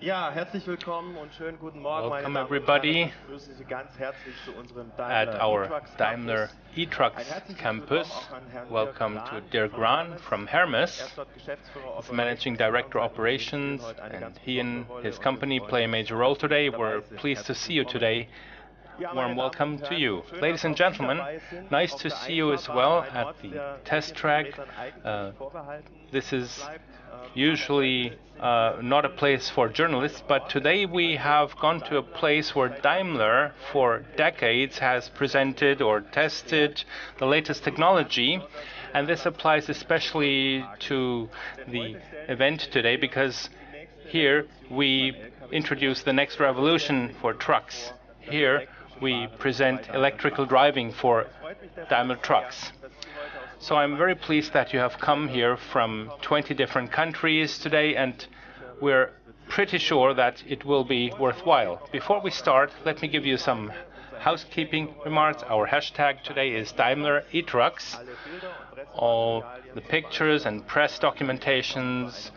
Welcome everybody at our Daimler eTrucks campus. Welcome to Dirk Rahn from Hermes. He's Managing Director Operations, and he and his company play a major role today. We're pleased to see you today. Warm welcome to you. Ladies and gentlemen, nice to see you as well at the test track. This is usually not a place for journalists, but today we have gone to a place where Daimler for decades has presented or tested the latest technology, and this applies especially to the event today because here we introduce the next revolution for trucks. Here we present electrical driving for Daimler trucks. So I'm very pleased that you have come here from 20 different countries today, and we're pretty sure that it will be worthwhile. Before we start, let me give you some housekeeping remarks. Our hashtag today is Daimler eTrucks. All the pictures and press documentations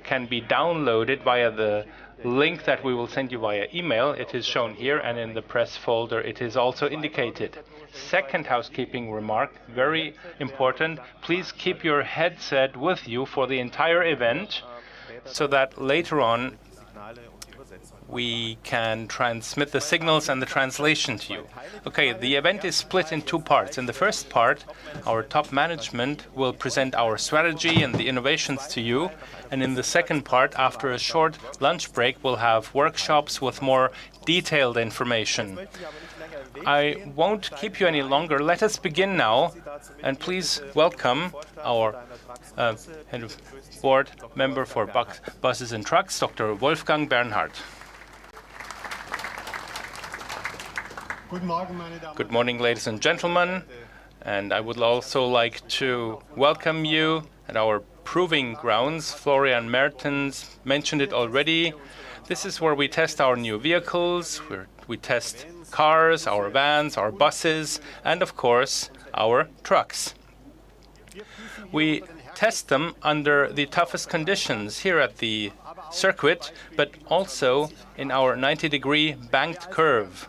can be downloaded via the link that we will send you via email. It is shown here, and in the press folder it is also indicated. Second housekeeping remark, very important, please keep your headset with you for the entire event so that later on we can transmit the signals and the translation to you. Okay, the event is split in two parts. In the first part, our top management will present our strategy and the innovations to you. And in the second part, after a short lunch break, we'll have workshops with more detailed information. I won't keep you any longer. Let us begin now. And please welcome our head of board member for buses and trucks, Dr. Wolfgang Bernhard. Good morning, ladies and gentlemen, and I would also like to welcome you at our proving grounds. Florian Mertens mentioned it already. This is where we test our new vehicles, where we test cars, our vans, our buses, and of course, our trucks. We test them under the toughest conditions here at the circuit, but also in our 90-degree banked curve.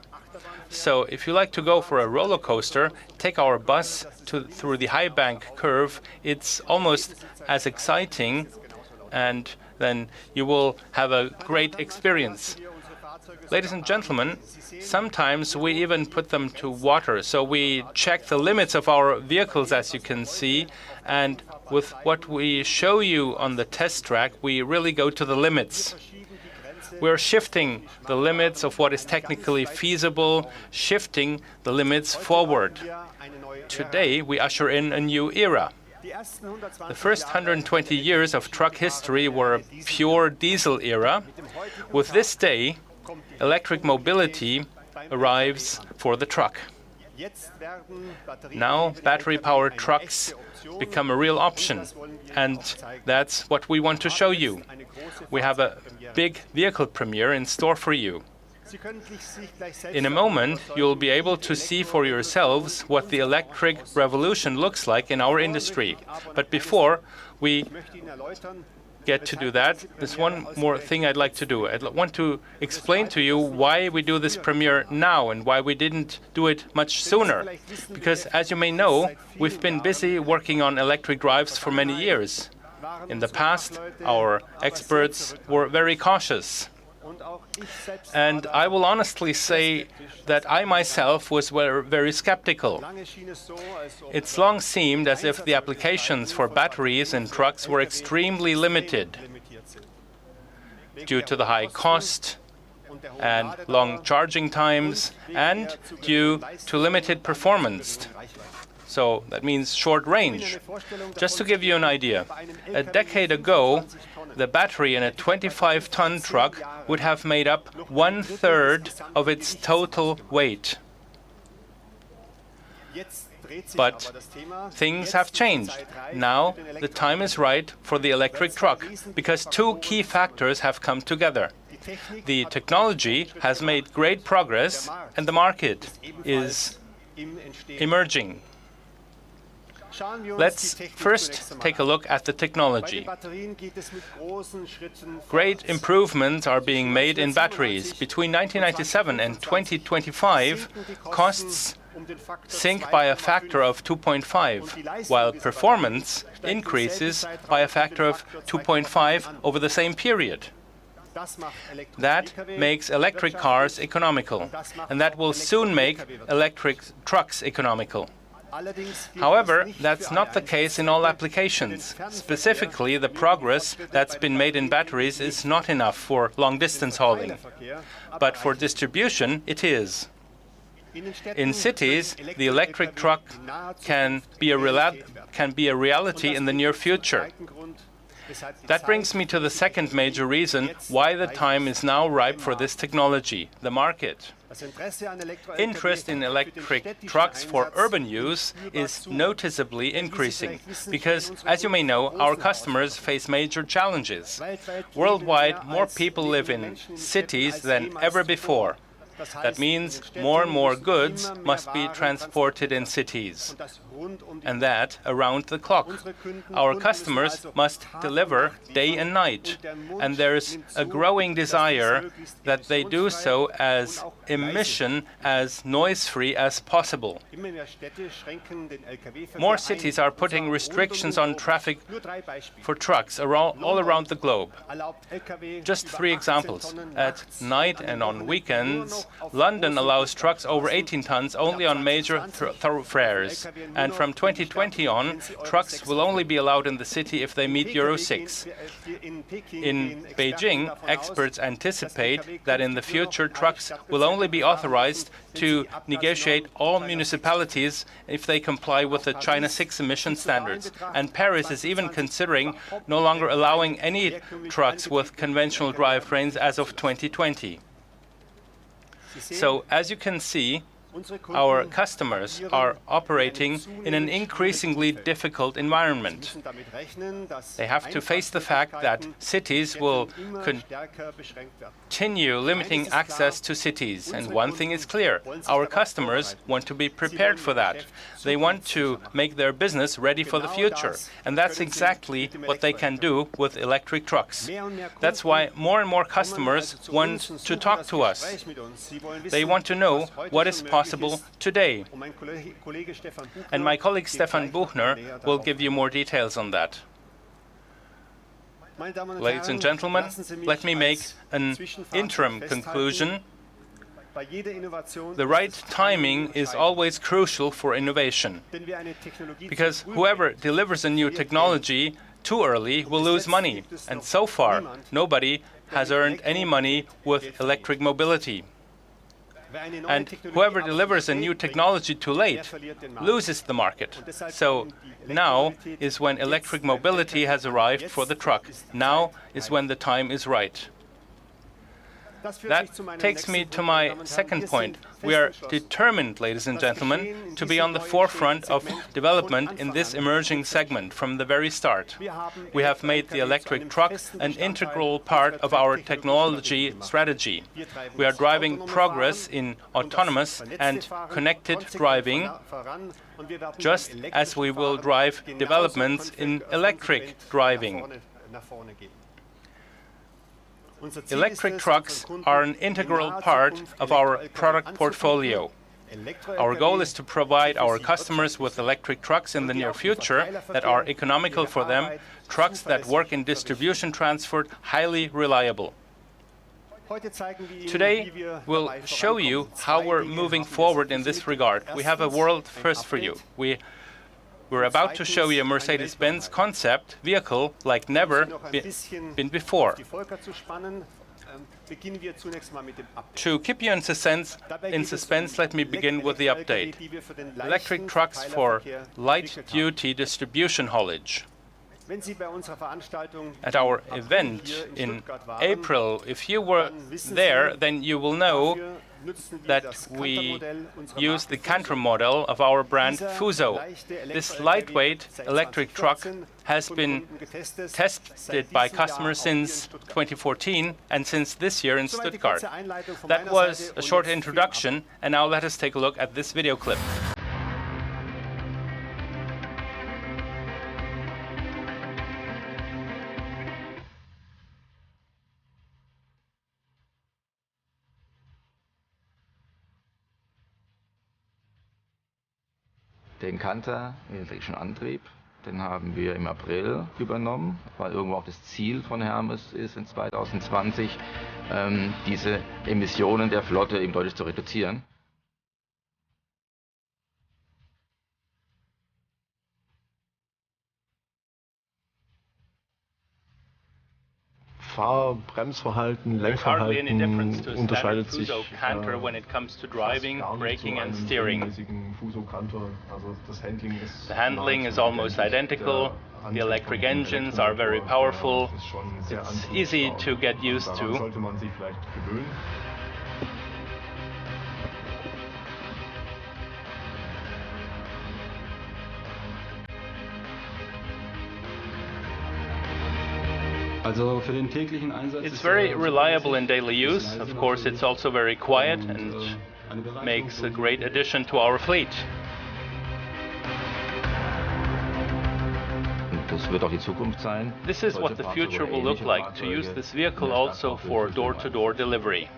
So if you like to go for a roller coaster, take our bus through the high bank curve. It's almost as exciting, and then you will have a great experience. Ladies and gentlemen, sometimes we even put them to water. So we check the limits of our vehicles, as you can see, and with what we show you on the test track, we really go to the limits. We're shifting the limits of what is technically feasible, shifting the limits forward. Today, we usher in a new era. The first 120 years of truck history were a pure diesel era. With this day, electric mobility arrives for the truck. Now, battery-powered trucks become a real option, and that's what we want to show you. We have a big vehicle premiere in store for you. In a moment, you'll be able to see for yourselves what the electric revolution looks like in our industry. But before we get to do that, there's one more thing I'd like to do. I want to explain to you why we do this premiere now and why we didn't do it much sooner. Because as you may know, we've been busy working on electric drives for many years. In the past, our experts were very cautious. And I will honestly say that I myself was very skeptical. It's long seemed as if the applications for batteries in trucks were extremely limited due to the high cost and long charging times and due to limited performance. So that means short range. Just to give you an idea, a decade ago, the battery in a 25-ton truck would have made up 1/3 of its total weight. But things have changed. Now the time is right for the electric truck because two key factors have come together. The technology has made great progress and the market is emerging. Let's first take a look at the technology. Great improvements are being made in batteries. Between 1997 and 2025, costs sink by a factor of 2.5, while performance increases by a factor of 2.5 over the same period. That makes electric cars economical, and that will soon make electric trucks economical. However, that's not the case in all applications. Specifically, the progress that's been made in batteries is not enough for long-distance hauling. But for distribution, it is. In cities, the electric truck can be a reality in the near future. That brings me to the second major reason why the time is now ripe for this technology, the market. Interest in electric trucks for urban use is noticeably increasing because, as you may know, our customers face major challenges. Worldwide, more people live in cities than ever before. That means more and more goods must be transported in cities, and that around the clock. Our customers must deliver day and night, and there's a growing desire that they do so as emission, as noise-free as possible. More cities are putting restrictions on traffic for trucks all around the globe. Just 3 examples. At night and on weekends, London allows trucks over 18 tons only on major thoroughfares, and from 2020 on, trucks will only be allowed in the city if they meet Euro 6. In Beijing, experts anticipate that in the future trucks will only be authorized to negotiate all municipalities if they comply with the China 6 emission standards. And Paris is even considering no longer allowing any trucks with conventional drivetrains as of 2020. So, as you can see, our customers are operating in an increasingly difficult environment. They have to face the fact that cities will continue limiting access to cities. And one thing is clear, our customers want to be prepared for that. They want to make their business ready for the future. And that's exactly what they can do with electric trucks. That's why more and more customers want to talk to us. They want to know what is possible today. And my colleague Stefan Buchner will give you more details on that. Ladies and gentlemen, let me make an interim conclusion. The right timing is always crucial for innovation, because whoever delivers a new technology too early will lose money, and so far nobody has earned any money with electric mobility. And whoever delivers a new technology too late loses the market. So now is when electric mobility has arrived for the truck. Now is when the time is right. That takes me to my second point. We are determined, ladies and gentlemen, to be on the forefront of development in this emerging segment from the very start. We have made the electric truck an integral part of our technology strategy. We are driving progress in autonomous and connected driving, just as we will drive developments in electric driving. Electric trucks are an integral part of our product portfolio. Our goal is to provide our customers with electric trucks in the near future that are economical for them, trucks that work in distribution transport, highly reliable. Today, we'll show you how we're moving forward in this regard. We have a world first for you. We're about to show you a Mercedes-Benz concept vehicle like never been before. To keep you in suspense, let me begin with the update. Electric trucks for light-duty distribution haulage. At our event in April, if you were there, then you will know that we use the Canter model of our brand Fuso. This lightweight electric truck has been tested by customers since 2014 and since this year in Stuttgart. That was a short introduction, and now let us take a look at this video clip. Den Canter mit elektrischem Antrieb, den haben wir im April übernommen, weil irgendwo auch das Ziel von Hermes ist, in 2020 diese Emissionen der Flotte eben deutlich zu reduzieren. Fahr-Bremsverhalten, Lenkverhalten unterscheidet sich Canter when it comes to driving, braking and steering. Fuso Canter. Also das Handling ist The handling is almost identical. The electric engines are very powerful. It's easy to get used to. Sollte man sich vielleicht gewöhnen. It's very reliable in daily use. Of course, it's also very quiet and makes a great addition to our fleet. Das wird auch die Zukunft sein. This is what the future will look like, to use this vehicle also for door-to-door delivery.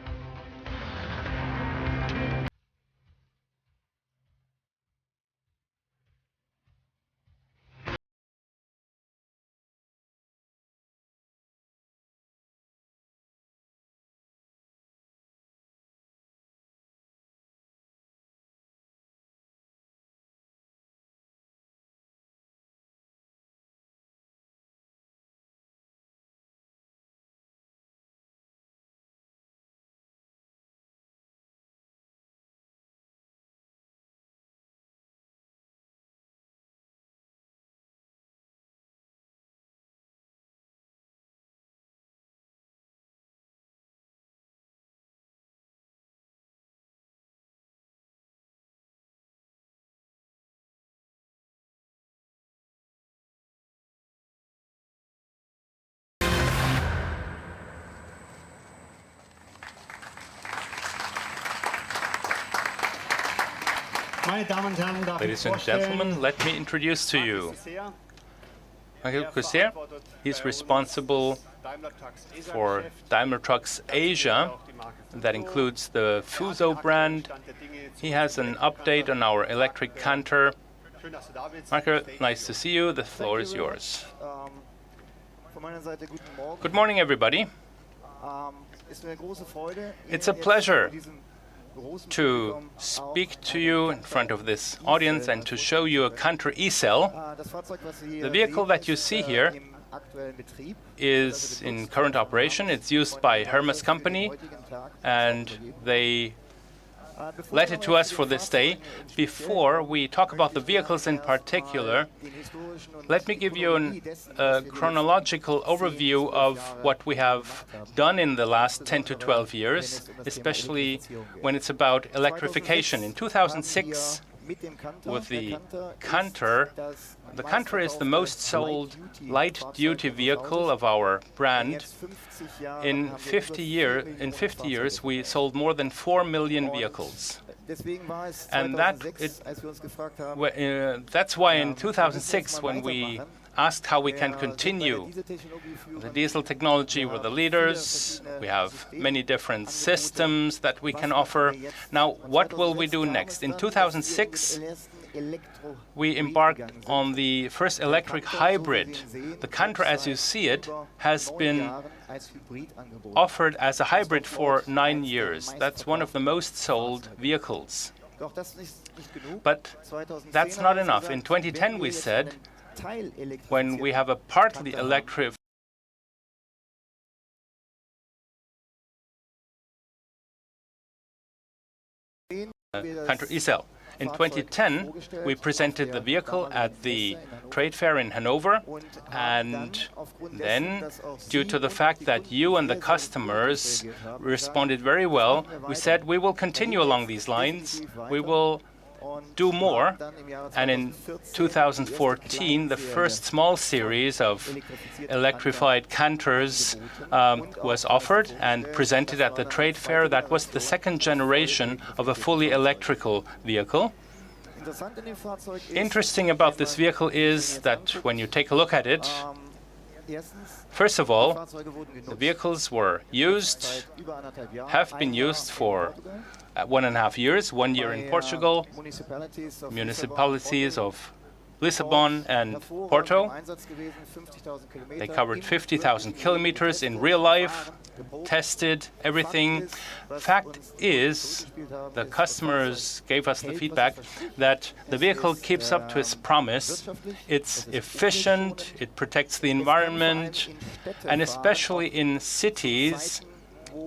Ladies and gentlemen, let me introduce to you Michael Cousser. He's responsible for Daimler Trucks Asia. That includes the Fuso brand. He has an update on our electric Canter. Michael, nice to see you. The floor is yours. Good morning, everybody. It's a pleasure to speak to you in front of this audience and to show you a Canter E-Cell. The vehicle that you see here is in current operation. It's used by Hermes company, and they let it to us for this day. Before we talk about the vehicles in particular, let me give you a chronological overview of what we have done in the last 10 to 12 years, especially when it's about electrification. In 2006, with the Canter is the most sold light-duty vehicle of our brand. In 50 years, we sold more than 4 million vehicles. And that's why in 2006, when we asked how we can continue, the diesel technology, we're the leaders. We have many different systems that we can offer. Now, what will we do next? In 2006, we embarked on the first electric hybrid. The Canter, as you see it, has been offered as a hybrid for 9 years. That's one of the most sold vehicles. But that's not enough. In 2010, we said, when we have a partly electric Canter E-Cell. In 2010, we presented the vehicle at the trade fair in Hanover, and then, due to the fact that you and the customers responded very well, we said we will continue along these lines. We will do more, and in 2014 the first small series of electrified Canters was offered and presented at the trade fair. That was the second generation of a fully electrical vehicle. Interesting about this vehicle is that when you take a look at it, First of all, the vehicles were used, have been used for 1.5 years, 1 year in Portugal, municipalities of Lisbon and Porto. They covered 50,000 kilometers in real life, tested everything. Fact is, the customers gave us the feedback that the vehicle keeps up to its promise. It's efficient, it protects the environment, and especially in cities,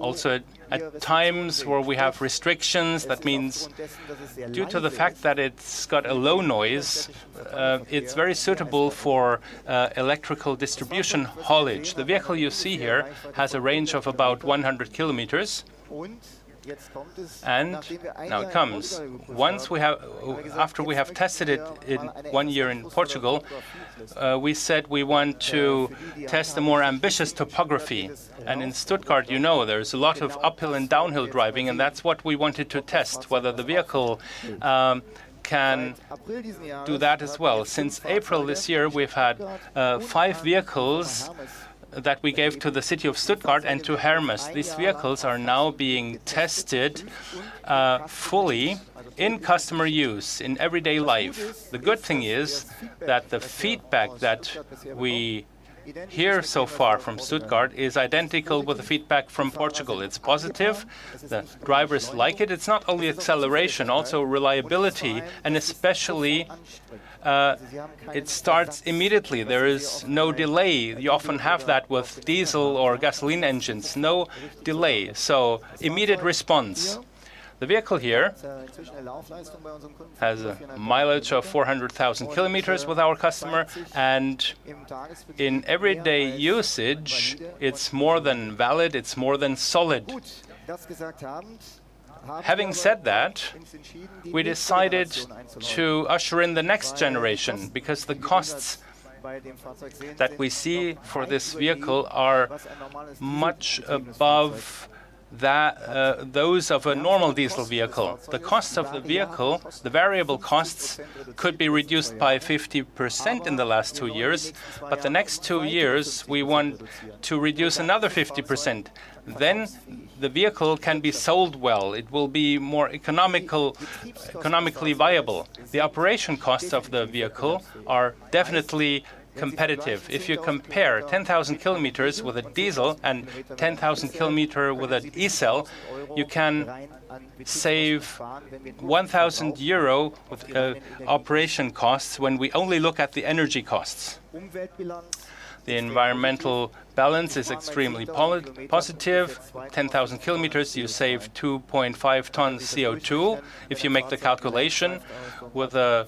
also at times where we have restrictions, that means due to the fact that it's got a low noise, it's very suitable for electrical distribution haulage. The vehicle you see here has a range of about 100 kilometers. And now it comes. After we have tested it in 1 year in Portugal, we said we want to test a more ambitious topography. And in Stuttgart, you know, there's a lot of uphill and downhill driving, and that's what we wanted to test, whether the vehicle can do that as well. Since April this year, we've had 5 vehicles that we gave to the city of Stuttgart and to Hermes. These vehicles are now being tested fully in customer use, in everyday life. The good thing is that the feedback that we hear so far from Stuttgart is identical with the feedback from Portugal. It's positive. The drivers like it. It's not only acceleration, also reliability, and especially it starts immediately. There is no delay. You often have that with diesel or gasoline engines. No delay. So immediate response. The vehicle here has a mileage of 400,000 kilometers with our customer, and in everyday usage, it's more than valid, it's more than solid. Having said that, we decided to usher in the next generation because the costs that we see for this vehicle are much above those of a normal diesel vehicle. The costs of the vehicle, the variable costs, could be reduced by 50% in the last 2 years, but the next 2 years we want to reduce another 50%. Then the vehicle can be sold well. It will be more economically viable. The operation costs of the vehicle are definitely competitive. If you compare 10,000 kilometers with a diesel and 10,000 kilometers with an e-cell, you can save 1,000 euro with operation costs when we only look at the energy costs. The environmental balance is extremely positive. 10,000 kilometers, you save 2.5 tons CO2. If you make the calculation with a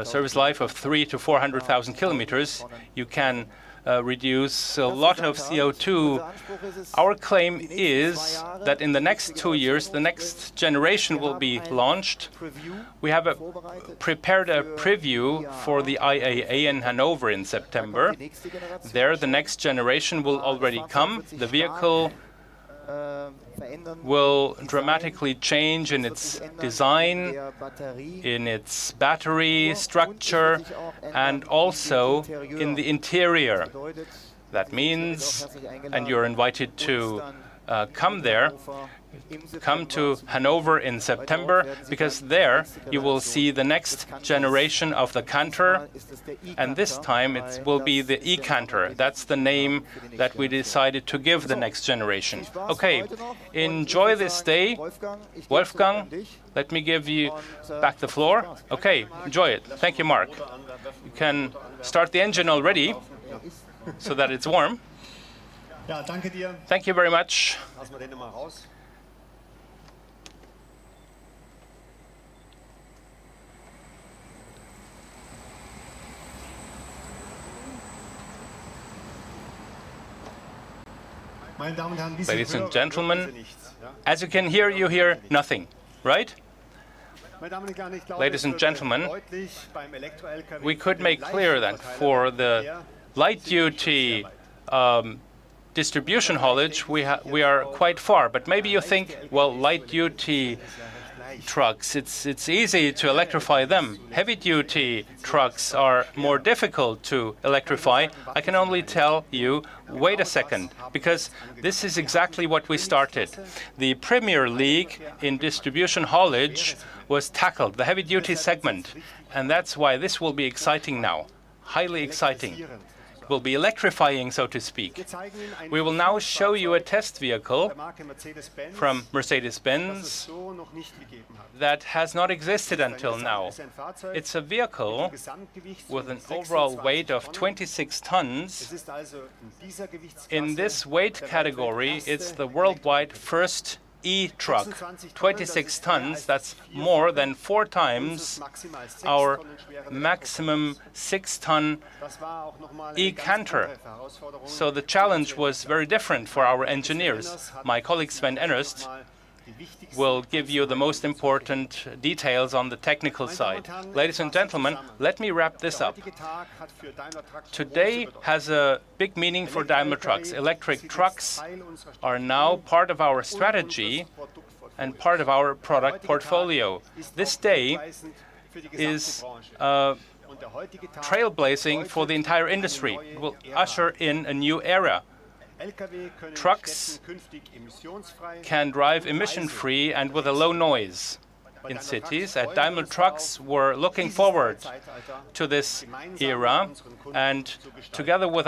service life of 300,000 to 400,000 kilometers, you can reduce a lot of CO2. Our claim is that in the next 2 years, the next generation will be launched. We have prepared a preview for the IAA in Hanover in September. There, the next generation will already come. The vehicle will dramatically change in its design, in its battery structure, and also in the interior. That means, and you're invited to come to Hanover in September, because there you will see the next generation of the Canter, and this time it will be the e-Canter. That's the name that we decided to give the next generation. Okay, enjoy this day. Wolfgang, let me give you back the floor. Okay, enjoy it. Thank you, Mark. You can start the engine already so that it's warm. Thank you very much. Ladies and gentlemen, as you can hear, you hear nothing, right? Ladies and gentlemen, we could make clear that for the light-duty distribution haulage, we are quite far. But maybe you think, well, light-duty trucks, it's easy to electrify them. Heavy-duty trucks are more difficult to electrify. I can only tell you, wait a second, because this is exactly what we started. The Premier League in distribution haulage was tackled, the heavy-duty segment, and that's why this will be exciting now, highly exciting. Will be electrifying, so to speak. We will now show you a test vehicle from Mercedes-Benz that has not existed until now. It's a vehicle with an overall weight of 26 tons. In this weight category, it's the worldwide first eTruck, 26 tons, that's more than 4 times our maximum 6-ton e-Canter. So the challenge was very different for our engineers. My colleague Sven Ernst will give you the most important details on the technical side. Ladies and gentlemen, let me wrap this up. Today has a big meaning for Daimler Trucks. Electric trucks are now part of our strategy and part of our product portfolio. This day is trailblazing for the entire industry. It will usher in a new era. Trucks can drive emission-free and with a low noise in cities. At Daimler Trucks, we're looking forward to this era, and together with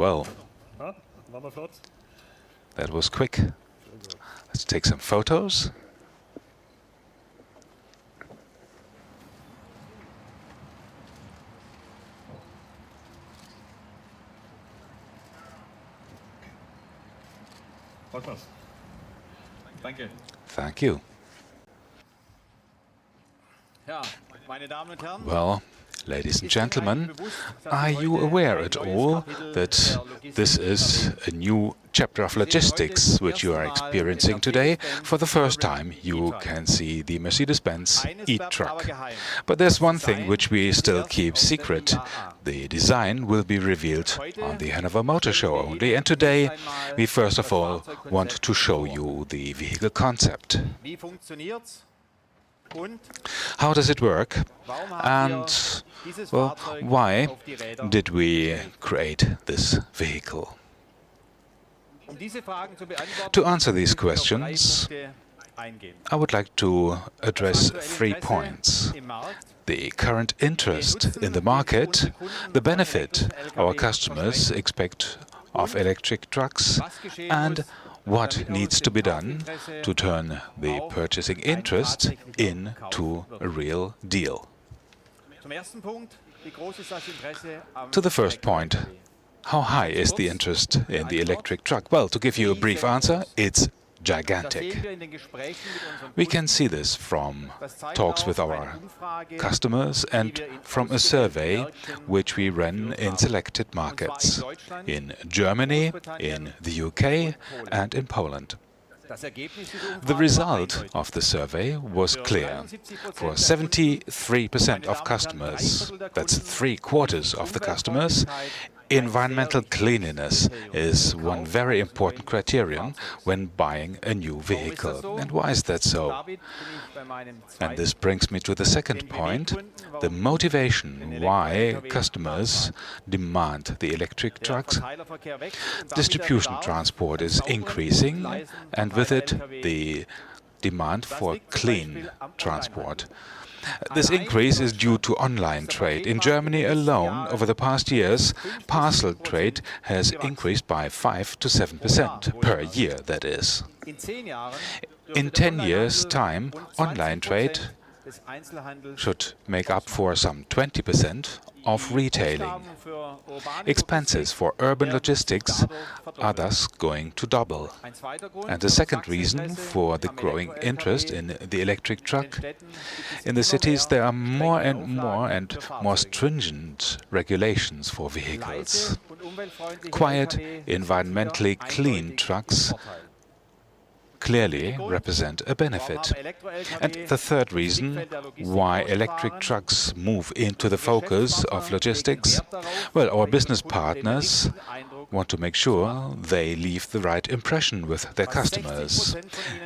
Well, that was quick. Let's take some photos. Thank you. Well, ladies and gentlemen, are you aware at all that this is a new chapter of logistics which you are experiencing today? For the first time you can see the Mercedes-Benz eTruck. But there's one thing which we still keep secret. The design will be revealed on the Hanover Motor Show only, and today we first of all want to show you the vehicle concept. How does it work? And, well, why did we create this vehicle? To answer these questions, I would like to address 3 points: the current interest in the market, the benefit our customers expect of electric trucks, and what needs to be done to turn the purchasing interest into a real deal. To the first point, how high is the interest in the electric truck? Well, to give you a brief answer, it's gigantic. We can see this from talks with our customers and from a survey which we ran in selected markets in Germany, in the UK and in Poland. The result of the survey was clear. For 73% of customers, that's 3/4 of the customers, environmental cleanliness is one very important criterion when buying a new vehicle. And why is that so? And this brings me to the second point, the motivation why customers demand the electric trucks. Distribution transport is increasing, and with it the demand for clean transport. This increase is due to online trade. In Germany alone, over the past years, parcel trade has increased by 5 to 7% per year, that is. In 10 years' time, online trade should make up for some 20% of retailing. Expenses for urban logistics are thus going to double. And the second reason for the growing interest in the electric truck, in the cities there are more and more stringent regulations for vehicles. Quiet, environmentally clean trucks clearly represent a benefit. And the third reason why electric trucks move into the focus of logistics, well, our business partners want to make sure they leave the right impression with their customers.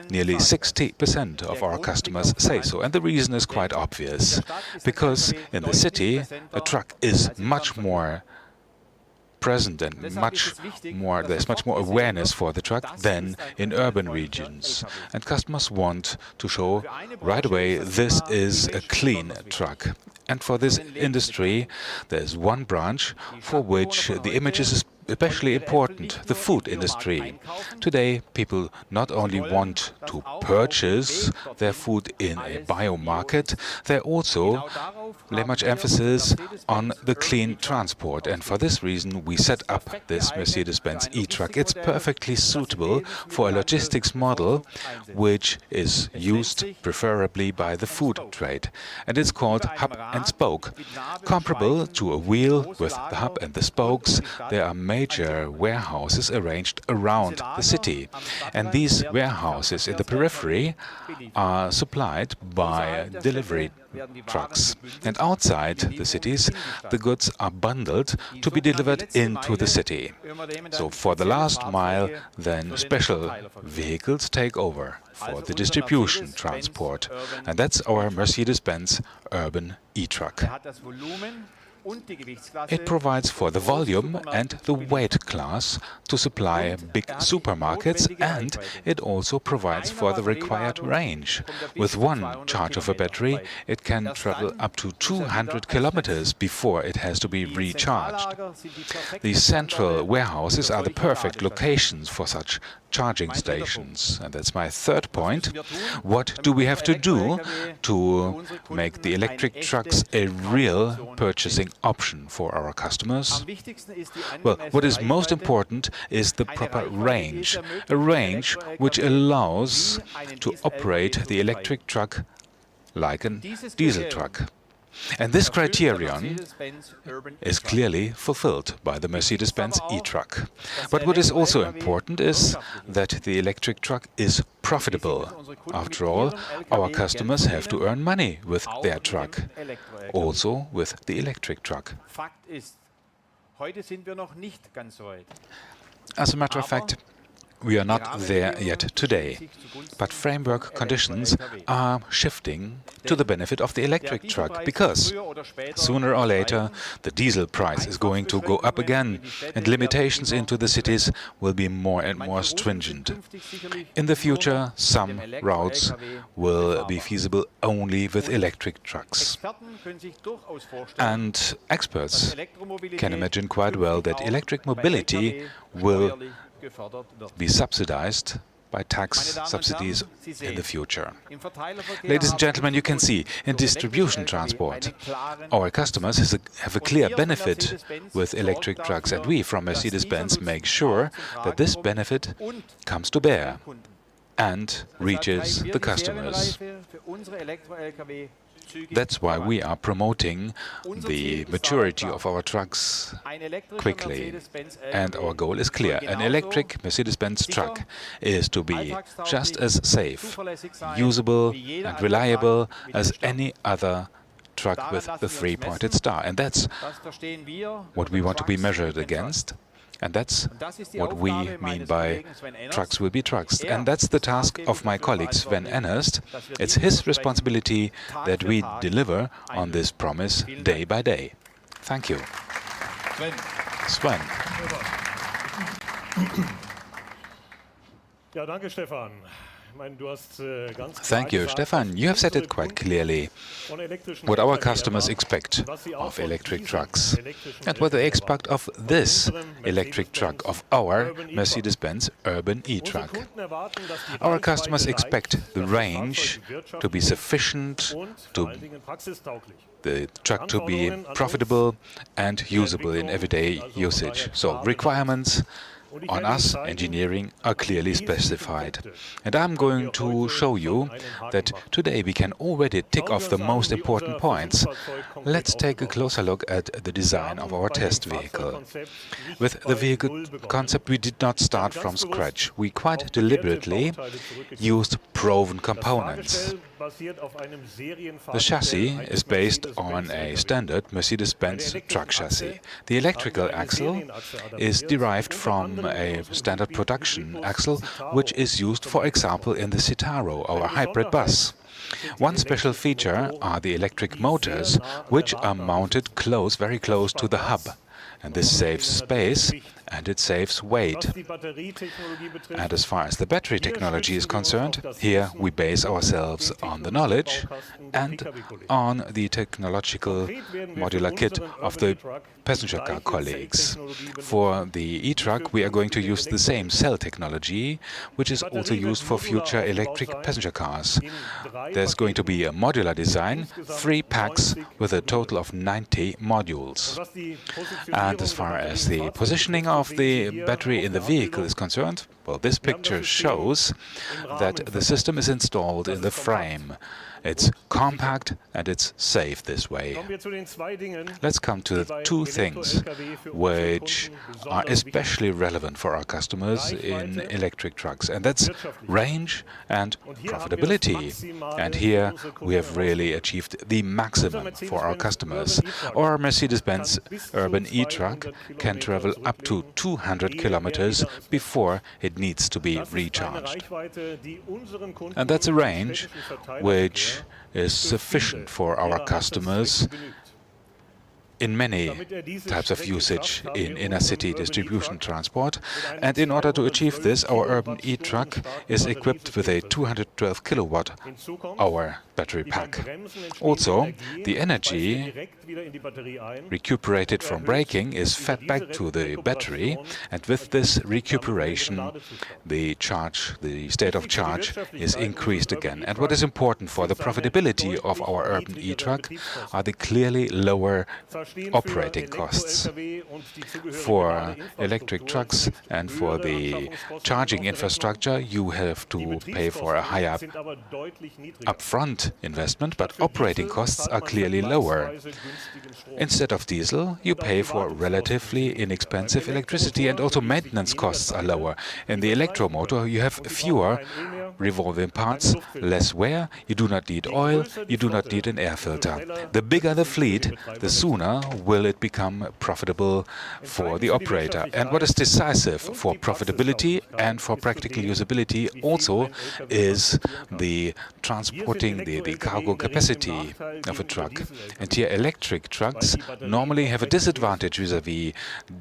Nearly 60% of our customers say so, and the reason is quite obvious. Because in the city, a truck is much more present and there's much more awareness for the truck than in urban regions. And customers want to show right away this is a clean truck. And for this industry, there's one branch for which the image is especially important, the food industry. Today, people not only want to purchase their food in a biomarket, they also lay much emphasis on the clean transport. And for this reason, we set up this Mercedes-Benz eTruck. It's perfectly suitable for a logistics model which is used preferably by the food trade. And it's called hub and spoke. Comparable to a wheel with the hub and the spokes, there are major warehouses arranged around the city. And these warehouses in the periphery are supplied by delivery trucks. And outside the cities, the goods are bundled to be delivered into the city. So for the last mile, then special vehicles take over for the distribution transport. And that's our Mercedes-Benz urban eTruck. It provides for the volume and the weight class to supply big supermarkets, and it also provides for the required range. With one charge of a battery, it can travel up to 200 kilometers before it has to be recharged. These central warehouses are the perfect locations for such charging stations. And that's my third point. What do we have to do to make the electric trucks a real purchasing option for our customers? Well, what is most important is the proper range, a range which allows to operate the electric truck like a diesel truck. And this criterion is clearly fulfilled by the Mercedes-Benz eTruck. But what is also important is that the electric truck is profitable. After all, our customers have to earn money with their truck, also with the electric truck. As a matter of fact, we are not there yet today, but framework conditions are shifting to the benefit of the electric truck, because sooner or later the diesel price is going to go up again, and limitations into the cities will be more and more stringent. In the future, some routes will be feasible only with electric trucks. And experts can imagine quite well that electric mobility will be subsidized by tax subsidies in the future. Ladies and gentlemen, you can see, in distribution transport, our customers have a clear benefit with electric trucks, and we from Mercedes-Benz make sure that this benefit comes to bear and reaches the customers. That's why we are promoting the maturity of our trucks quickly. And our goal is clear. An electric Mercedes-Benz truck is to be just as safe, usable and reliable as any other truck with the three-pointed star. And that's what we want to be measured against. And that's what we mean by trucks will be trucks. And that's the task of my colleague Sven Ennest. It's his responsibility that we deliver on this promise day by day. Thank you. Sven. Ja, danke, Stefan. Thank you, Stefan. You have said it quite clearly, what our customers expect of electric trucks and what they expect of this electric truck, of our Mercedes-Benz urban e-truck. Our customers expect the range to be sufficient, the truck to be profitable and usable in everyday usage. So requirements on us, engineering, are clearly specified. And I'm going to show you that today we can already tick off the most important points. Let's take a closer look at the design of our test vehicle. With the vehicle concept, we did not start from scratch. We quite deliberately used proven components. The chassis is based on a standard Mercedes-Benz truck chassis. The electrical axle is derived from a standard production axle, which is used, for example, in the Citaro, our hybrid bus. One special feature are the electric motors, which are mounted very close to the hub. And this saves space and it saves weight. And as far as the battery technology is concerned, here we base ourselves on the knowledge and on the technological modular kit of the passenger car colleagues. For the e-truck, we are going to use the same cell technology, which is also used for future electric passenger cars. There's going to be a modular design, 3 packs with a total of 90 modules. And as far as the positioning of the battery in the vehicle is concerned, well, this picture shows that the system is installed in the frame. It's compact and it's safe this way. Let's come to the 2 things which are especially relevant for our customers in electric trucks, and that's range and profitability. And here we have really achieved the maximum for our customers. Our Mercedes-Benz urban e-truck can travel up to 200 kilometers before it needs to be recharged. And that's a range which is sufficient for our customers in many types of usage in inner-city distribution transport, and in order to achieve this, our urban e-truck is equipped with a 212 kilowatt-hour battery pack. Also, the energy recuperated from braking is fed back to the battery, and with this recuperation, the state of charge is increased again. And what is important for the profitability of our urban e-truck are the clearly lower operating costs. For electric trucks and for the charging infrastructure, you have to pay for a higher upfront investment, but operating costs are clearly lower. Instead of diesel, you pay for relatively inexpensive electricity, and also maintenance costs are lower. In the electromotor, you have fewer revolving parts, less wear, you do not need oil, you do not need an air filter. The bigger the fleet, the sooner will it become profitable for the operator. And what is decisive for profitability and for practical usability also is the transporting, the cargo capacity of a truck. And here electric trucks normally have a disadvantage vis-à-vis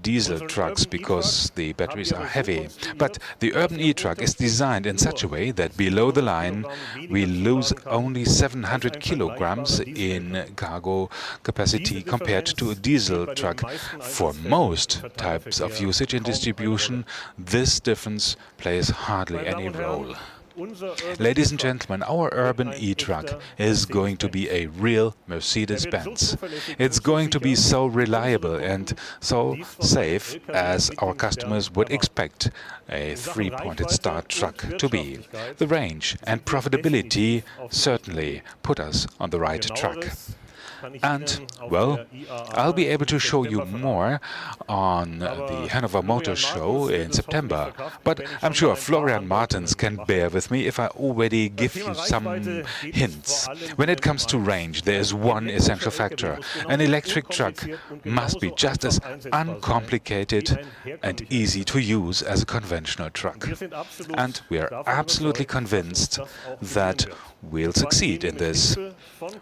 diesel trucks because the batteries are heavy. But the urban e-truck is designed in such a way that below the line we lose only 700 kilograms in cargo capacity compared to a diesel truck. For most types of usage in distribution, this difference plays hardly any role. Ladies and gentlemen, our urban e-truck is going to be a real Mercedes-Benz. It's going to be so reliable and so safe as our customers would expect a three-pointed start truck to be. The range and profitability certainly put us on the right track. And, well, I'll be able to show you more on the Hanover Motor Show in September, but I'm sure Florian Martens can bear with me if I already give you some hints. When it comes to range, there is one essential factor. An electric truck must be just as uncomplicated and easy to use as a conventional truck. And we are absolutely convinced that we'll succeed in this.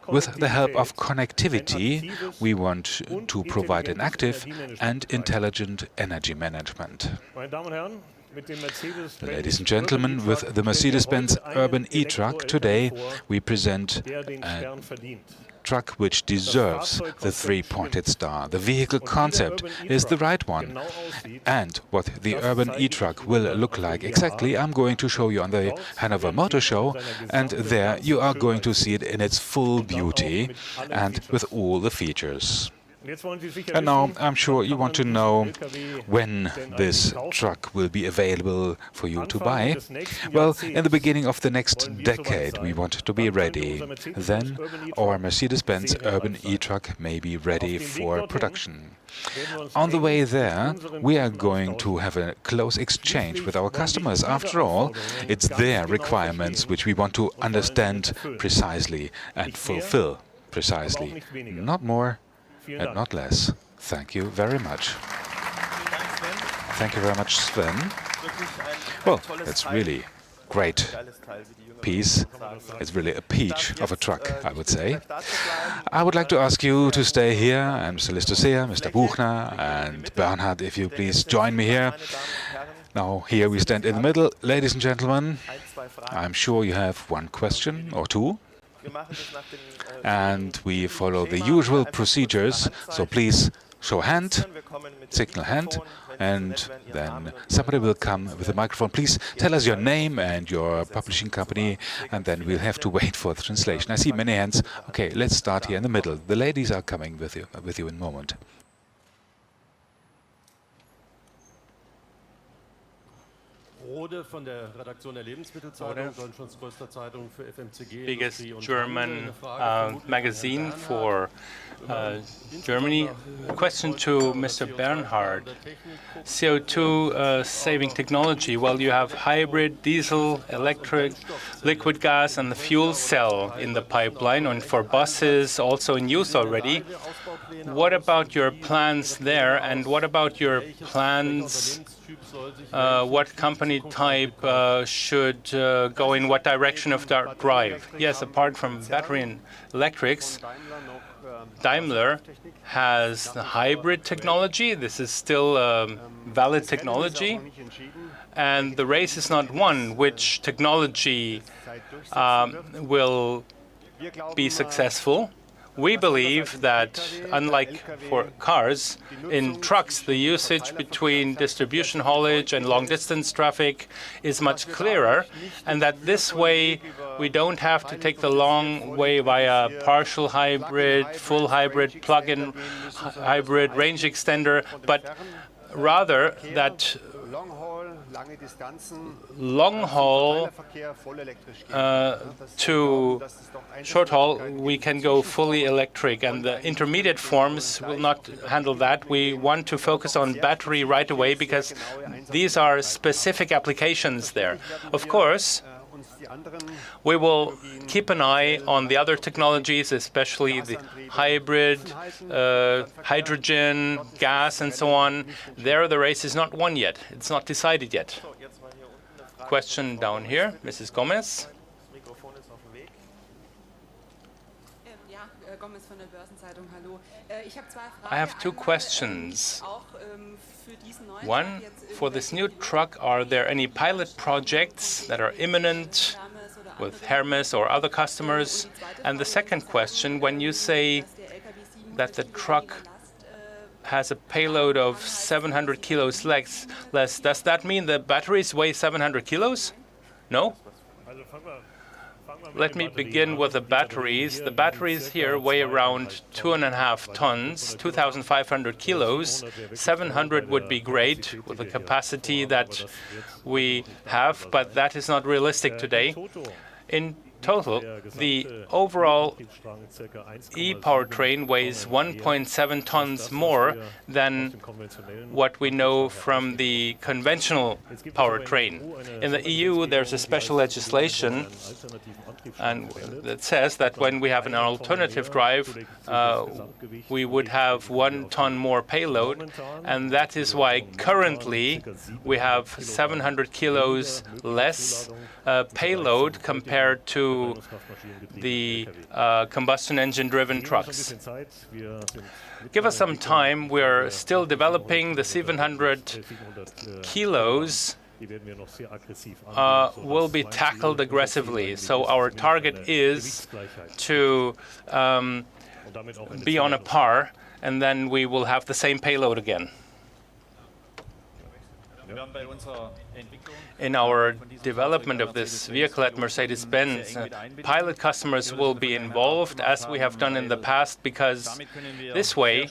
With the help of connectivity, we want to provide an active and intelligent energy management. Ladies and gentlemen, with the Mercedes-Benz Urban e-Truck today, we present a truck which deserves the three-pointed star. The vehicle concept is the right one. And what the Urban e-Truck will look like exactly, I'm going to show you on the Hanover Motor Show, and there you are going to see it in its full beauty and with all the features. And now, I'm sure you want to know when this truck will be available for you to buy. Well, in the beginning of the next decade, we want to be ready. Then, our Mercedes-Benz Urban e-Truck may be ready for production. On the way there, we are going to have a close exchange with our customers. After all, it's their requirements which we want to understand precisely and fulfill precisely. Not more and not less. Thank you very much. Thank you very much, Sven. Well, it's really great piece. It's really a peach of a truck, I would say. I would like to ask you to stay here, and Mr. Listosea, Mr. Buchner, and Bernhard, if you please join me here. Now, here we stand in the middle. Ladies and gentlemen, I'm sure you have one question or two. And we follow the usual procedures, so please show hand, signal hand, and then somebody will come with a microphone. Please tell us your name and your publishing company, and then we'll have to wait for the translation. I see many hands. Okay, let's start here in the middle. The ladies are coming with you in a moment. Biggest German magazine for Germany. Question to Mr. Bernhard. CO2 saving technology. Well, you have hybrid, diesel, electric, liquid gas, and the fuel cell in the pipeline, and for buses also in use already. What about your plans there, and what about your plans what company type should go in what direction of that drive. Yes, apart from battery and electrics, Daimler has the hybrid technology. This is still valid technology. And the race is not won which technology will be successful. We believe that, unlike for cars, in trucks, the usage between distribution haulage and long-distance traffic is much clearer, and that this way we don't have to take the long way via partial hybrid, full hybrid, plug-in hybrid, range extender, but rather that long haul to short haul, we can go fully electric, and the intermediate forms will not handle that. We want to focus on battery right away because these are specific applications there. Of course, we will keep an eye on the other technologies, especially the hybrid, hydrogen, gas, and so on. There, the race is not won yet. It's not decided yet. Question down here, Mrs. Gomez. I have two questions. One, for this new truck, are there any pilot projects that are imminent with Hermes or other customers? And the second question, when you say that the truck has a payload of 700 kilos less, does that mean the batteries weigh 700 kilos? No? Let me begin with the batteries. The batteries here weigh around 2.5 tons, 2,500 kilos. 700 would be great with the capacity that we have, but that is not realistic today. In total, the overall e-powertrain weighs 1.7 tons more than what we know from the conventional powertrain. In the EU, there's a special legislation and that says that when we have an alternative drive, we would have 1 ton more payload, and that is why currently we have 700 kilos less payload compared to the combustion engine-driven trucks. Give us some time. We're still developing the 700 kilos will be tackled aggressively. So our target is to be on a par, and then we will have the same payload again. In our development of this vehicle at Mercedes-Benz, pilot customers will be involved, as we have done in the past, because this way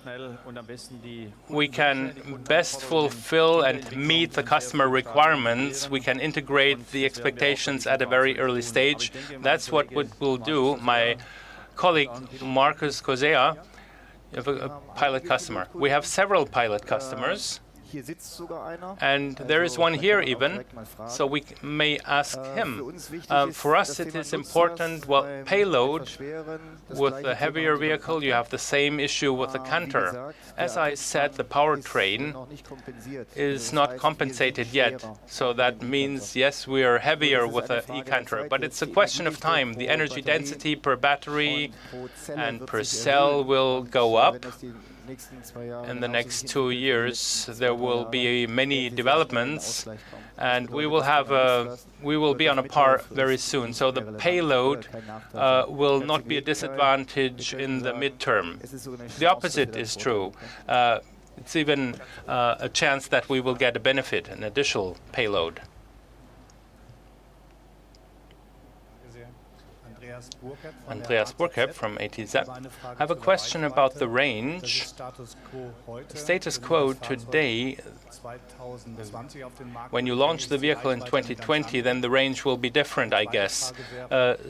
we can best fulfill and meet the customer requirements. We can integrate the expectations at a very early stage. That's what we'll do. My colleague Marcus Cosea, a pilot customer. We have several pilot customers. And there is one here even, so we may ask him. For us it is important, well, payload. With the heavier vehicle you have the same issue with the Canter. As I said, the powertrain is not compensated yet, so that means, yes, we are heavier with the e-Canter, but it's a question of time. The energy density per battery and per cell will go up. In the next 2 years, there will be many developments, and we will be on a par very soon. So the payload will not be a disadvantage in the midterm. The opposite is true. It's even a chance that we will get a benefit, an additional payload. Andreas Burkhepp from ATZ. I have a question about the range. The status quo today, when you launch the vehicle in 2020, then the range will be different, I guess.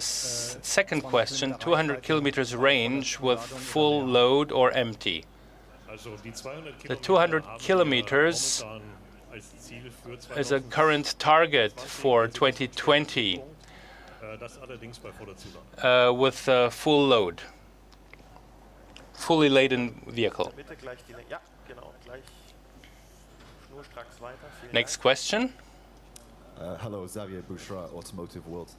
Second question, 200 kilometers range with full load or empty? The 200 kilometers is a current target for 2020. With full load, fully laden vehicle. Next question. Hello, Xavier Bouchra, Automotive World.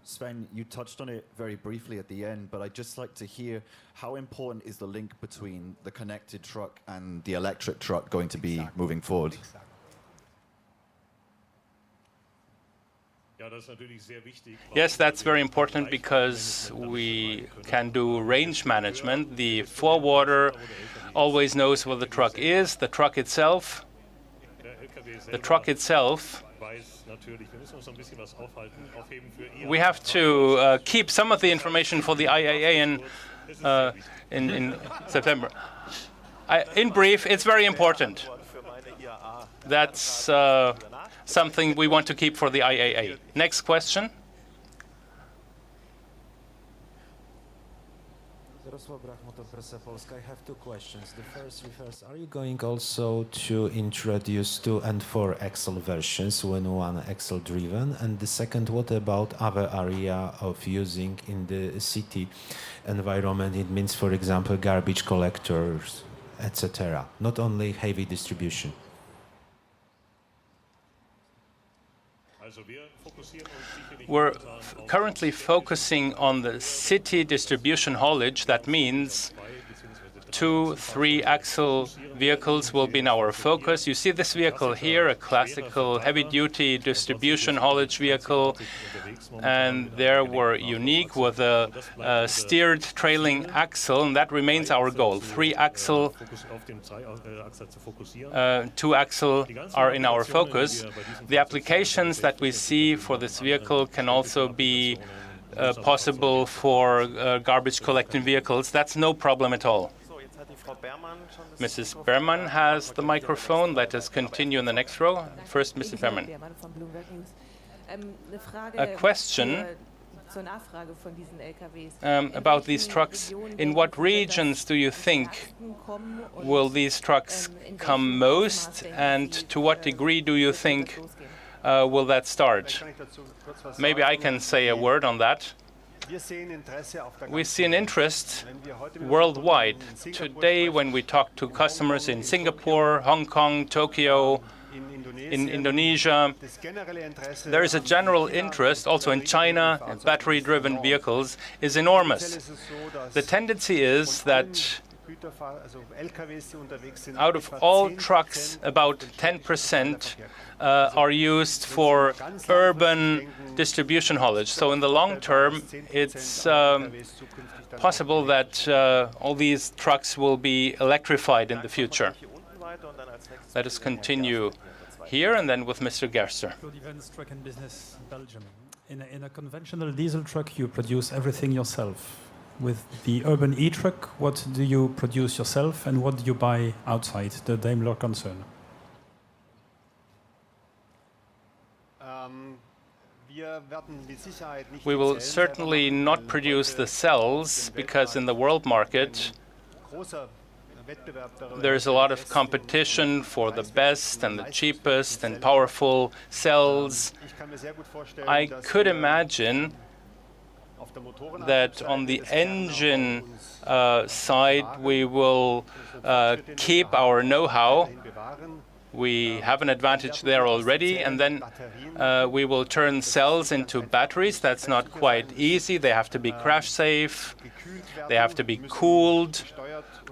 Sven, you touched on it very briefly at the end, but I'd just like to hear how important is the link between the connected truck and the electric truck going to be moving forward? Yes, that's very important because we can do range management. The forwarder always knows where the truck is. The truck itself we have to keep some of the information for the IAA in September. In brief, it's very important. That's something we want to keep for the IAA. Next question. I have two questions. The first refers, are you going also to introduce 2 and 4 axle versions when one axle driven? And the second, what about other area of using in the city environment? It means, for example, garbage collectors, etc. Not only heavy distribution. We're currently focusing on the city distribution haulage. That means 2-3 axle vehicles will be in our focus. You see this vehicle here, a classical heavy-duty distribution haulage vehicle, and there we're unique with a steered trailing axle, and that remains our goal. 3 axle, 2 axle are in our focus. The applications that we see for this vehicle can also be possible for garbage collecting vehicles. That's no problem at all. Mrs. Berman has the microphone. Let us continue in the next row. First, Mrs. Berman. A question about these trucks. In what regions do you think will these trucks come most, and to what degree do you think will that start? Maybe I can say a word on that. We see an interest worldwide. Today, when we talk to customers in Singapore, Hong Kong, Tokyo, in Indonesia, there is a general interest, also in China, in battery-driven vehicles, is enormous. The tendency is that out of all trucks, about 10% are used for urban distribution haulage. So in the long term, it's possible that all these trucks will be electrified in the future. Let us continue here, and then with Mr. Gerster. In a conventional diesel truck, you produce everything yourself. With the urban eTruck, what do you produce yourself, and what do you buy outside the Daimler concern? We will certainly not produce the cells, because in the world market there's a lot of competition for the best and the cheapest and powerful cells. I could imagine that on the engine side we will keep our know-how. We have an advantage there already, and then we will turn cells into batteries. That's not quite easy. They have to be crash safe, they have to be cooled,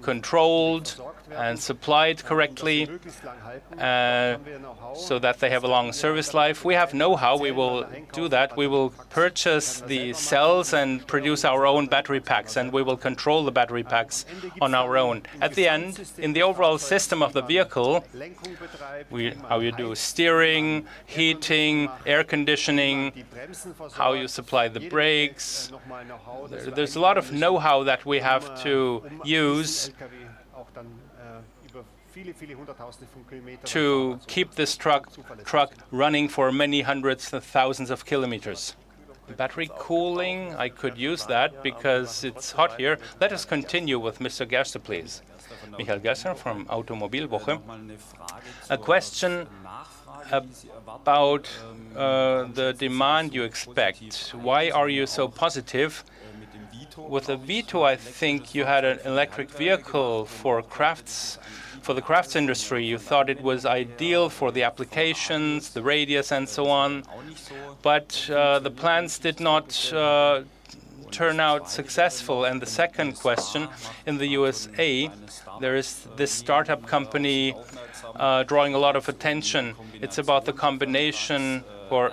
controlled and supplied correctly so that they have a long service life. We have know-how. We will do that. We will purchase the cells and produce our own battery packs, and we will control the battery packs on our own. At the end, in the overall system of the vehicle, how you do steering, heating, air conditioning, how you supply the brakes. There's a lot of know-how that we have to use to keep this truck running for many hundreds of thousands of kilometers. Battery cooling, I could use that because it's hot here. Let us continue with Mr. Gerster, please. Michael Gerster from Automobilwoche. A question about the demand you expect. Why are you so positive With the V2, I think you had an electric vehicle for the crafts industry. You thought it was ideal for the applications, the radius, and so on. But the plans did not turn out successful. And the second question, in the USA, there is this startup company drawing a lot of attention. It's about the combination for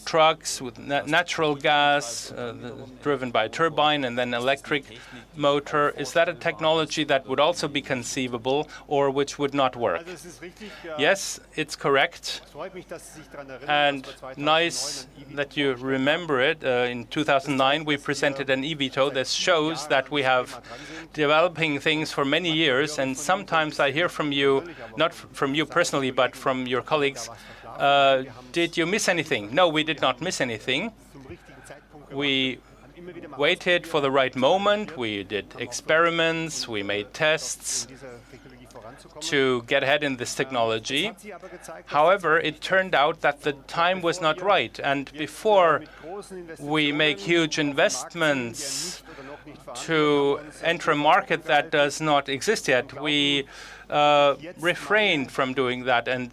trucks with natural gas driven by a turbine and then electric motor. Is that a technology that would also be conceivable or which would not work? Yes, it's correct. And nice that you remember it. In 2009, we presented an eVTOL. This shows that we have developing things for many years. And sometimes I hear from you, not from you personally, but from your colleagues, did you miss anything? No, we did not miss anything. We waited for the right moment. We did experiments. We made tests to get ahead in this technology. However, it turned out that the time was not right. And before we make huge investments to enter a market that does not exist yet, we refrained from doing that. And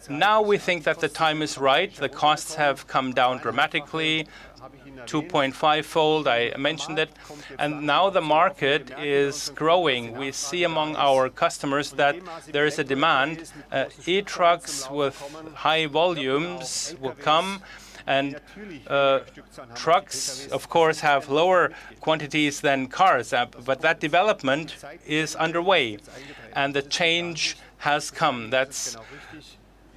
now we think that the time is right. The costs have come down dramatically, 2.5-fold, I mentioned it. And now the market is growing. We see among our customers that there is a demand. E-trucks with high volumes will come. And trucks, of course, have lower quantities than cars. But that development is underway. And the change has come. That's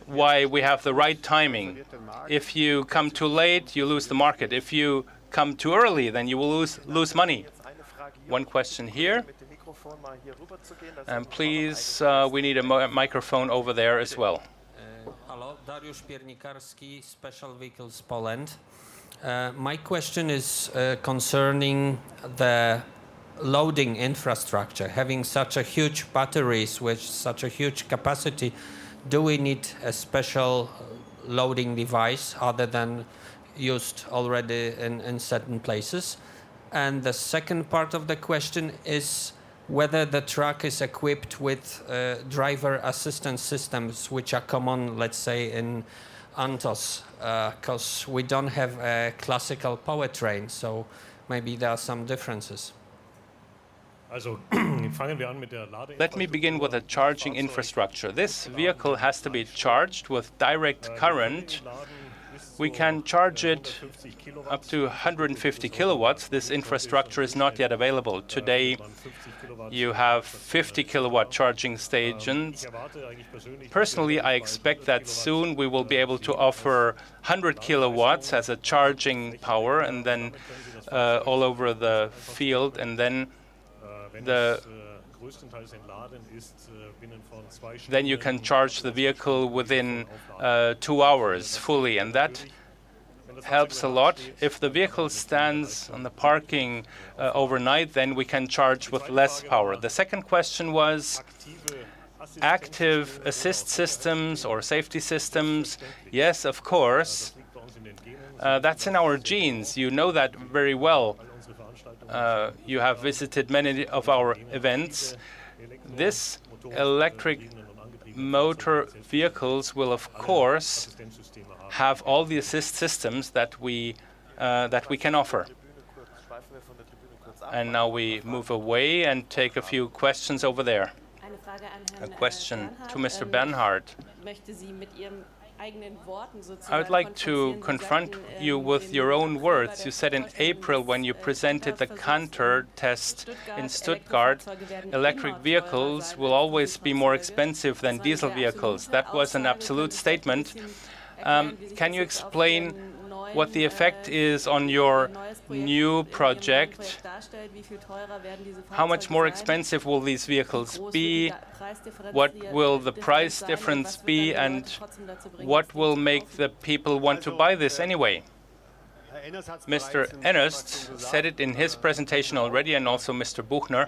why we have the right timing. If you come too late, you lose the market. If you come too early, then you will lose money. One question here. And please, we need a microphone over there as well. Hello, Dariusz Piernikarski, Special Vehicles Poland. My question is concerning the loading infrastructure. Having such a huge batteries with such a huge capacity, do we need a special loading device other than used already in certain places? And the second part of the question is whether the truck is equipped with driver assistance systems, which are common, let's say, in Antos, because we don't have a classical powertrain, so maybe there are some differences. Let me begin with the charging infrastructure. This vehicle has to be charged with direct current. We can charge it up to 150 kilowatts. This infrastructure is not yet available. Today, you have 50 kilowatt charging stations. Personally, I expect that soon we will be able to offer 100 kilowatts as a charging power, and then all over the field, and then then you can charge the vehicle within 2 hours fully, and that helps a lot. If the vehicle stands on the parking overnight, then we can charge with less power. The second question was active assist systems or safety systems. Yes, of course. That's in our genes. You know that very well. You have visited many of our events. This electric motor vehicles will, of course, have all the assist systems that we can offer. And now we move away and take a few questions over there. A question to Mr. Bernhardt. I would like to confront you with your own words. You said in April, when you presented the Canter test in Stuttgart, electric vehicles will always be more expensive than diesel vehicles. That was an absolute statement. Can you explain what the effect is on your new project? How much more expensive will these vehicles be? What will the price difference be? And what will make the people want to buy this anyway? Mr. Ennest said it in his presentation already, and also Mr. Buchner.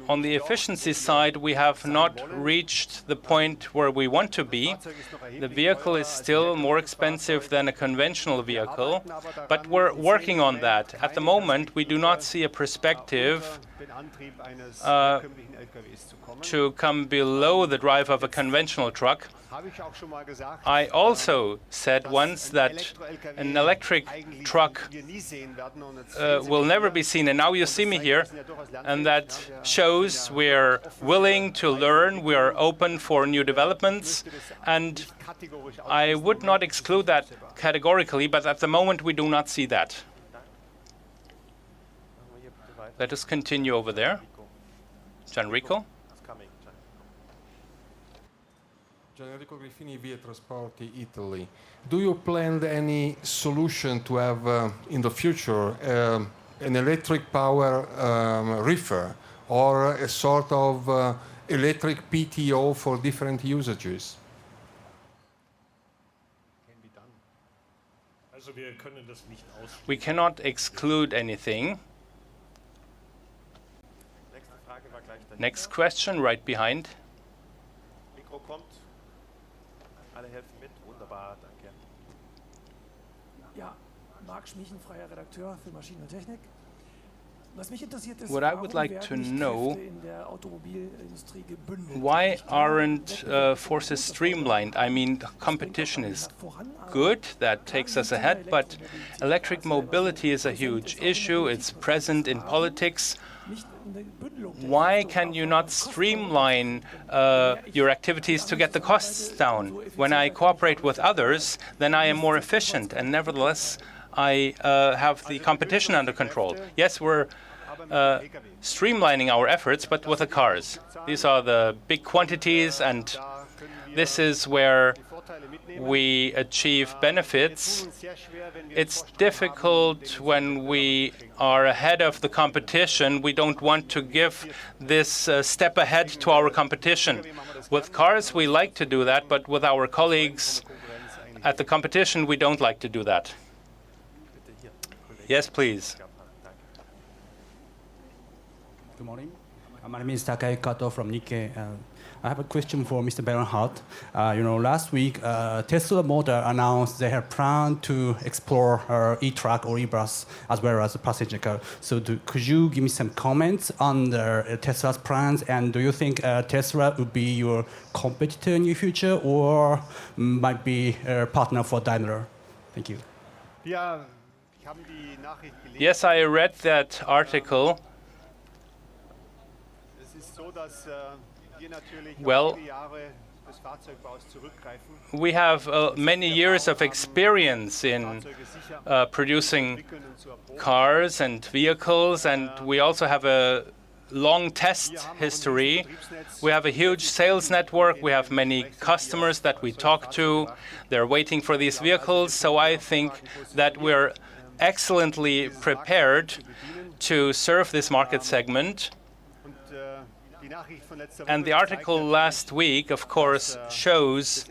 On the efficiency side, we have not reached the point where we want to be. The vehicle is still more expensive than a conventional vehicle, but we're working on that. At the moment, we do not see a perspective to come below the drive of a conventional truck. I also said once that an electric truck will never be seen, and now you see me here, and that shows we're willing to learn, we are open for new developments, and I would not exclude that categorically, but at the moment we do not see that. Let us continue over there. Gianrico? Gianrico Griffini, Via Trasporti, Italy. Do you plan any solution to have in the future an electric power reefer or a sort of electric PTO for different usages? We cannot exclude anything. Next question, right behind. What I would like to know, why aren't forces streamlined? I mean, competition is good, that takes us ahead, but electric mobility is a huge issue. It's present in politics. Why can you not streamline your activities to get the costs down? When I cooperate with others, then I am more efficient, and nevertheless, I have the competition under control. Yes, we're streamlining our efforts, but with the cars. These are the big quantities, and this is where we achieve benefits. It's difficult when we are ahead of the competition. We don't want to give this step ahead to our competition. With cars, we like to do that, but with our colleagues at the competition, we don't like to do that. Yes, please. Good morning. My name is Takai Kato from Nikkei. I have a question for Mr. Bernhardt. Last week, Tesla Motor announced they have planned to explore eTruck or e-bus as well as a passenger car. So could you give me some comments on Tesla's plans? And do you think Tesla would be your competitor in the future or might be a partner for Daimler? Thank you. Yes, I read that article. Well, we have many years of experience in producing cars and vehicles, and we also have a long test history. We have a huge sales network. We have many customers that we talk to. They're waiting for these vehicles, so I think that we're excellently prepared to serve this market segment. And the article last week, of course, shows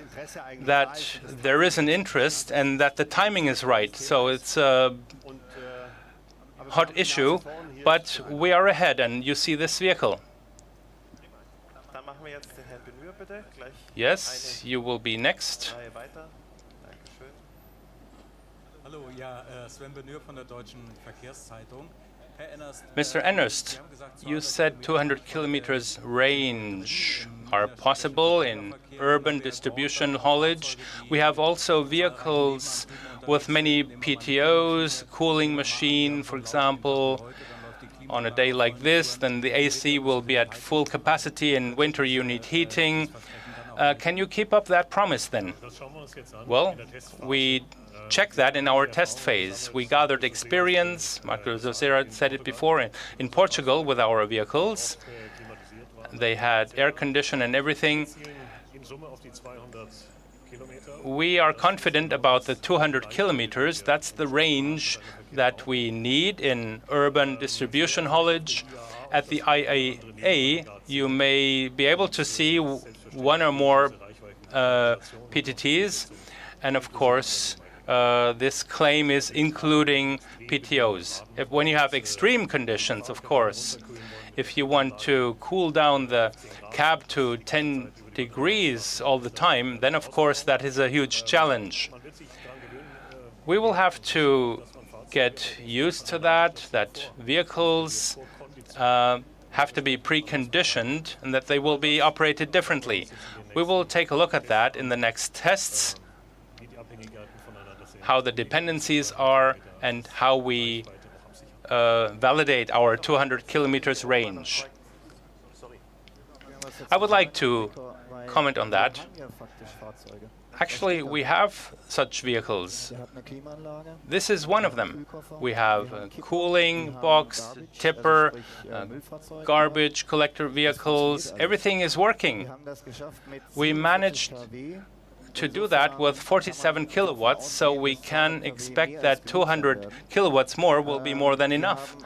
that there is an interest and that the timing is right. So it's a hot issue, but we are ahead, and you see this vehicle. Yes, you will be next. Hallo, Sven Benür von der Deutschen Verkehrszeitung. Mr. Enners, you said 200 kilometers range are possible in urban distribution haulage. We have also vehicles with many PTOs, cooling machine, for example. On a day like this, then the AC will be at full capacity. In winter, you need heating. Can you keep up that promise then? Well, we check that in our test phase. We gathered experience. Marco Zosera said it before in Portugal with our vehicles. They had air condition and everything. We are confident about the 200 kilometers. That's the range that we need in urban distribution haulage. At the IAA, you may be able to see one or more PTTs, and of course, this claim is including PTOs. When you have extreme conditions, of course, if you want to cool down the cab to 10 degrees all the time, then of course that is a huge challenge. We will have to get used to that vehicles have to be preconditioned and that they will be operated differently. We will take a look at that in the next tests, how the dependencies are and how we validate our 200 kilometers range. I would like to comment on that. Actually, we have such vehicles. This is one of them. We have a cooling box, tipper, garbage collector vehicles. Everything is working. We managed to do that with 47 kilowatts, so we can expect that 200 kilowatts more will be more than enough.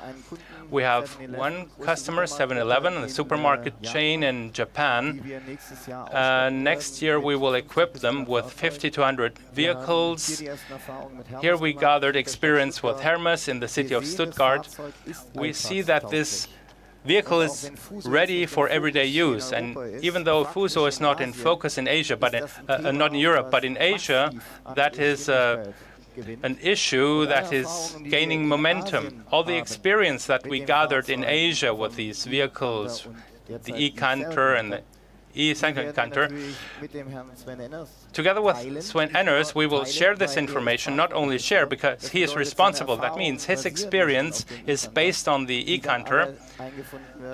We have one customer, 7-Eleven, a supermarket chain in Japan. Next year we will equip them with 50 to 100 vehicles. Here we gathered experience with Hermes in the city of Stuttgart. We see that this vehicle is ready for everyday use, and even though Fuso is not in focus in Asia, but not in Europe, but in Asia, that is an issue that is gaining momentum. All the experience that we gathered in Asia with these vehicles, the e-Canter and the e-Canter, together with Sven Enners, we will share this information, not only share because he is responsible. That means his experience is based on the e-Canter,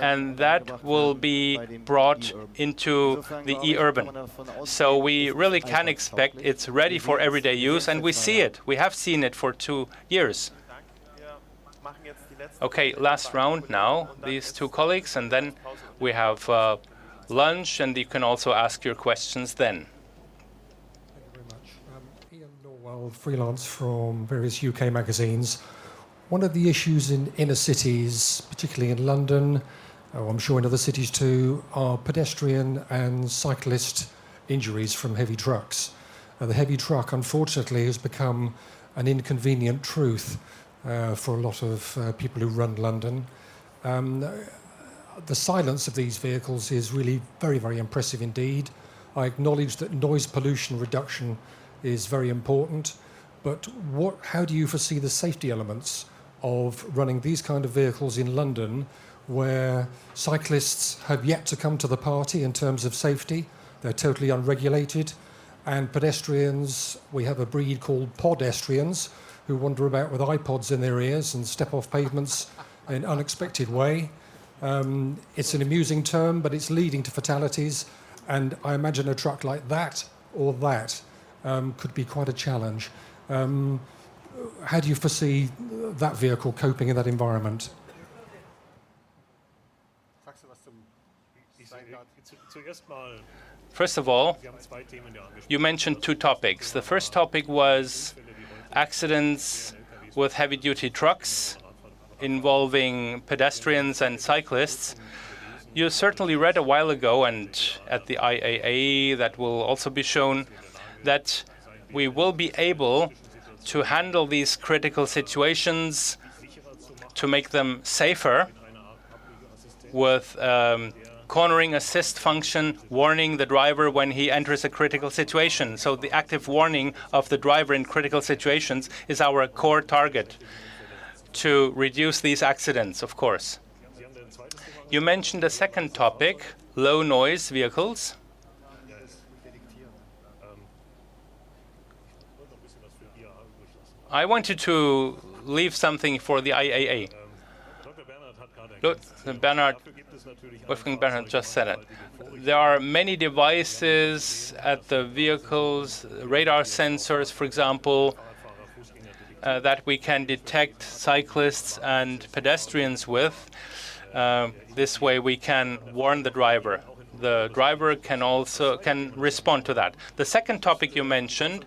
and that will be brought into the e-Urban. So we really can expect it's ready for everyday use, and we see it. We have seen it for 2 years. Okay, last round now, these two colleagues, and then we have lunch, and you can also ask your questions then. Thank you very much. Ian Norwell, freelance from various UK magazines. One of the issues in inner cities, particularly in London, I'm sure in other cities too, are pedestrian and cyclist injuries from heavy trucks. The heavy truck, unfortunately, has become an inconvenient truth for a lot of people who run London. The silence of these vehicles is really very, very impressive indeed. I acknowledge that noise pollution reduction is very important, but how do you foresee the safety elements of running these kind of vehicles in London, where cyclists have yet to come to the party in terms of safety? They're totally unregulated. And pedestrians, we have a breed called podestrians who wander about with iPods in their ears and step off pavements in an unexpected way. It's an amusing term, but it's leading to fatalities, and I imagine a truck like that or that could be quite a challenge. How do you foresee that vehicle coping in that environment? First of all, you mentioned two topics. The first topic was accidents with heavy-duty trucks involving pedestrians and cyclists. You certainly read a while ago, and at the IAA that will also be shown, that we will be able to handle these critical situations, to make them safer with cornering assist function, warning the driver when he enters a critical situation. So the active warning of the driver in critical situations is our core target, to reduce these accidents, of course. You mentioned a second topic, low noise vehicles. I wanted to leave something for the IAA. Look, Wolfgang Bernhard just said it. There are many devices at the vehicles, radar sensors, for example, that we can detect cyclists and pedestrians with. This way we can warn the driver. The driver can respond to that. The second topic you mentioned,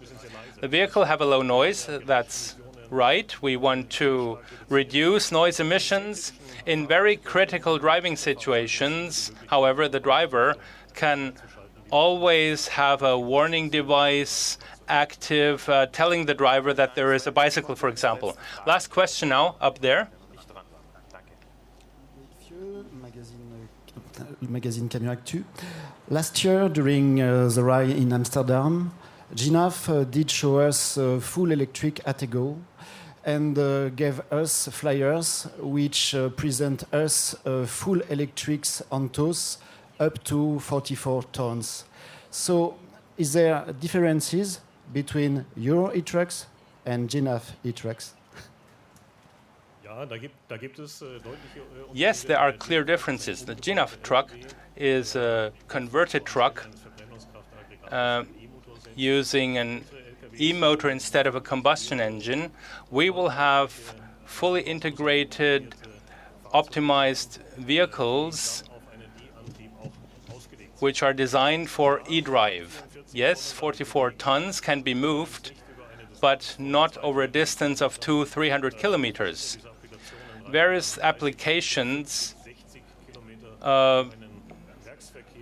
the vehicle have a low noise. That's right. We want to reduce noise emissions. In very critical driving situations, however, the driver can always have a warning device active, telling the driver that there is a bicycle, for example. Last question now, up there. Magazine Camion Actu. Last year, during the ride in Amsterdam, GNAF did show us full electric Attego and gave us flyers which present us full electrics Antos up to 44 tons. So, is there differences between Euro eTrucks and GNAF eTrucks? Yes, there are clear differences. The GNAF truck is a converted truck using an e-motor instead of a combustion engine. We will have fully integrated, optimized vehicles which are designed for e-drive. Yes, 44 tons can be moved, but not over a distance of 200-300 kilometers. Various applications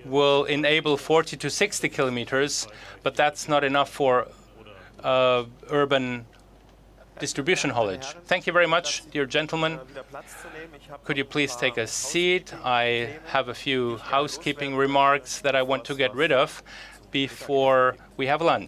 will enable 40 to 60 kilometers, but that's not enough for urban distribution haulage. Thank you very much, dear gentlemen. Could you please take a seat? I have a few housekeeping remarks that I want to get rid of before we have lunch.